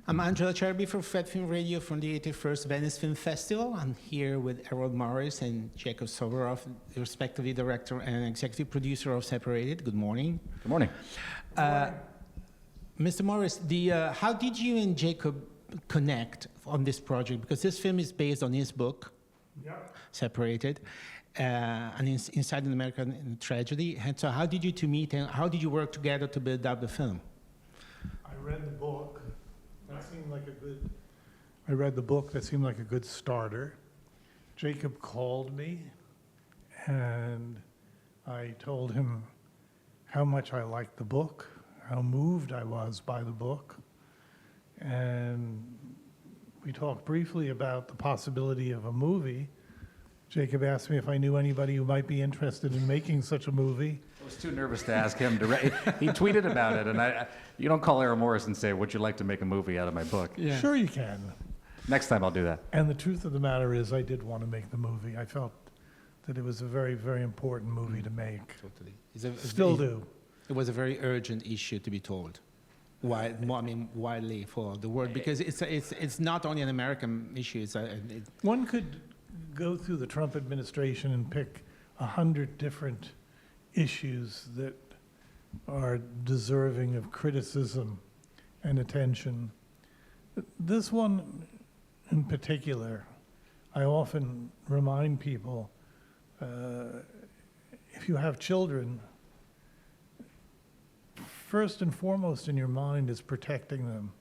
I'm Angela Cherby from Fred Film Radio from the 81st Venice Film Festival. I'm here with Errol Morris and Jacob Soboroff, respectively director and executive producer of Separated. Good morning. Good morning. Mr. Morris, how did you and Jacob connect on this project? Because this film is based on his book, Separated, and Inside an American Tragedy. And so how did you two meet and how did you work together to build up the film? I read the book. I read the book. That seemed like a good starter. Jacob called me, and I told him how much I liked the book, how moved I was by the book, and we talked briefly about the possibility of a movie. Jacob asked me if I knew anybody who might be interested in making such a movie. I was too nervous to ask him directly. He tweeted about it, and you don't call Errol Morris and say, would you like to make a movie out of my book? Yeah. Sure you can. Next time I'll do that. And the truth of the matter is I did want to make the movie. I felt that it was a very, very important movie to make. Totally. Still do. It was a very urgent issue to be told. Widely for the world, because it's not only an American issue. One could go through the Trump administration and pick 100 different issues that are deserving of criticism and attention. This one in particular, I often remind people, if you have children, first and foremost in your mind is protecting them.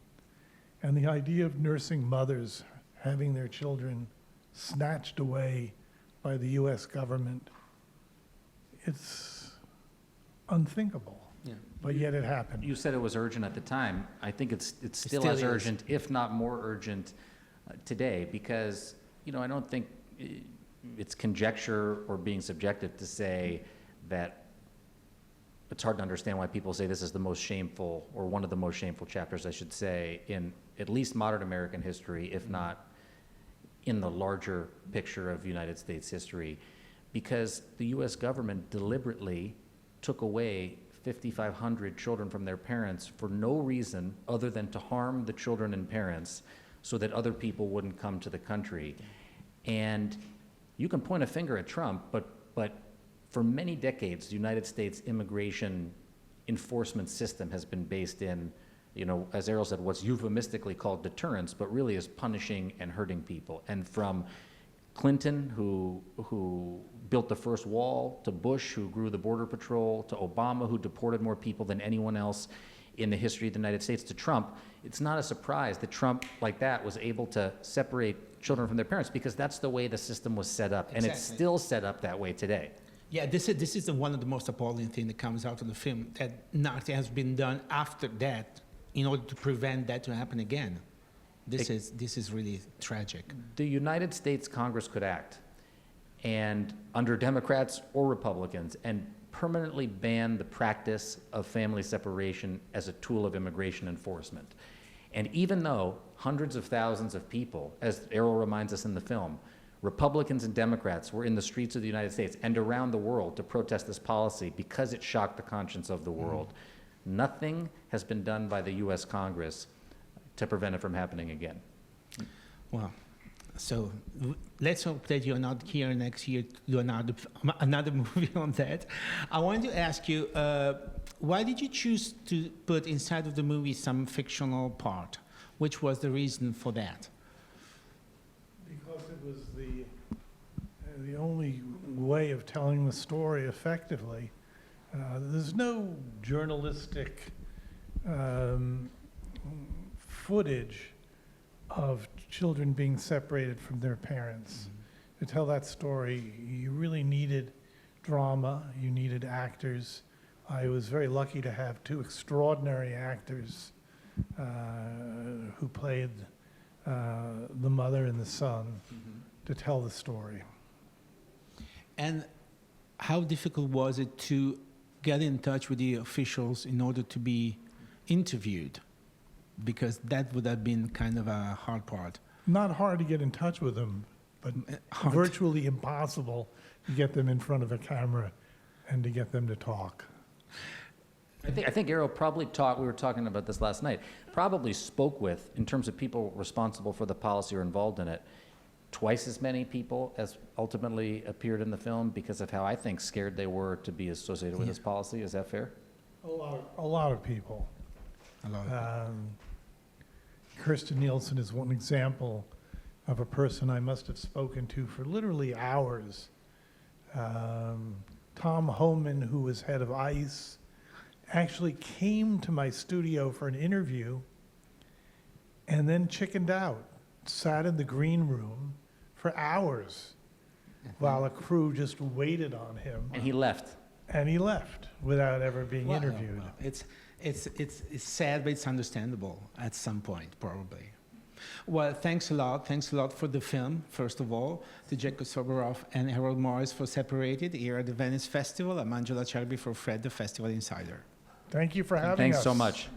And the idea of nursing mothers having their children snatched away by the US government, it's unthinkable. Yeah. But yet it happened. You said it was urgent at the time. I think it's still still as is. urgent, if not more urgent, today, because I don't think it's conjecture or being subjective to say that it's hard to understand why people say this is the most shameful, or one of the most shameful chapters, I should say, in at least modern American history, if not in the larger picture of United States history, because the US government deliberately took away 5,500 children from their parents for no reason other than to harm the children and parents so that other people wouldn't come to the country. And you can point a finger at Trump, but for many decades, the United States immigration enforcement system has been based in, as Errol said, what's euphemistically called deterrence, but really is punishing and hurting people. And from Clinton, who built the first wall, to Bush, who grew the Border Patrol, to Obama, who deported more people than anyone else in the history of the United States, to Trump, it's not a surprise that Trump, like that, was able to separate children from their parents, because that's the way the system was set up. And it's still set up that way today. Yeah, this is one of the most appalling things that comes out of the film, that nothing has been done after that in order to prevent that to happen again. This is really tragic. The United States Congress could act, and under Democrats or Republicans, and permanently ban the practice of family separation as a tool of immigration enforcement. And even though hundreds of thousands of people, as Errol reminds us in the film, Republicans and Democrats were in the streets of the United States and around the world to protest this policy because it shocked the conscience of the world, nothing has been done by the US Congress to prevent it from happening again. Well, so let's hope that you're not here next year to do another movie on that. I wanted to ask you, why did you choose to put inside of the movie some fictional part? Which was the reason for that? Because it was the only way of telling the story effectively. There's no journalistic footage of children being separated from their parents. To tell that story, you really needed drama, you needed actors. I was very lucky to have two extraordinary actors who played the mother and the son to tell the story. And how difficult was it to get in touch with the officials in order to be interviewed? Because that would have been kind of a hard part. Not hard to get in touch with them, but virtually impossible to get them in front of a camera and to get them to talk. I think Errol probably we were talking about this last night, probably spoke with, in terms of people responsible for the policy or involved in it, twice as many people as ultimately appeared in the film because of how I think scared they were to be associated with this policy. Is that fair? A lot of people. A lot of Kirsten Nielsen is one example of a person I must have spoken to for literally hours. Tom Homan, who was head of ICE, actually came to my studio for an interview and then chickened out, sat in the green room for hours while a crew just waited on him. And he left. And he left without ever being Well, interviewed. well, it's sad, but it's understandable at some point, probably. Well, thanks a lot. Thanks a lot for the film, first of all, to Jacob Soboroff and Errol Morris for Separated here at the Venice Festival. I'm Angela Cherby for Fred, the Festival Insider. Thank you for having us. Thanks so much.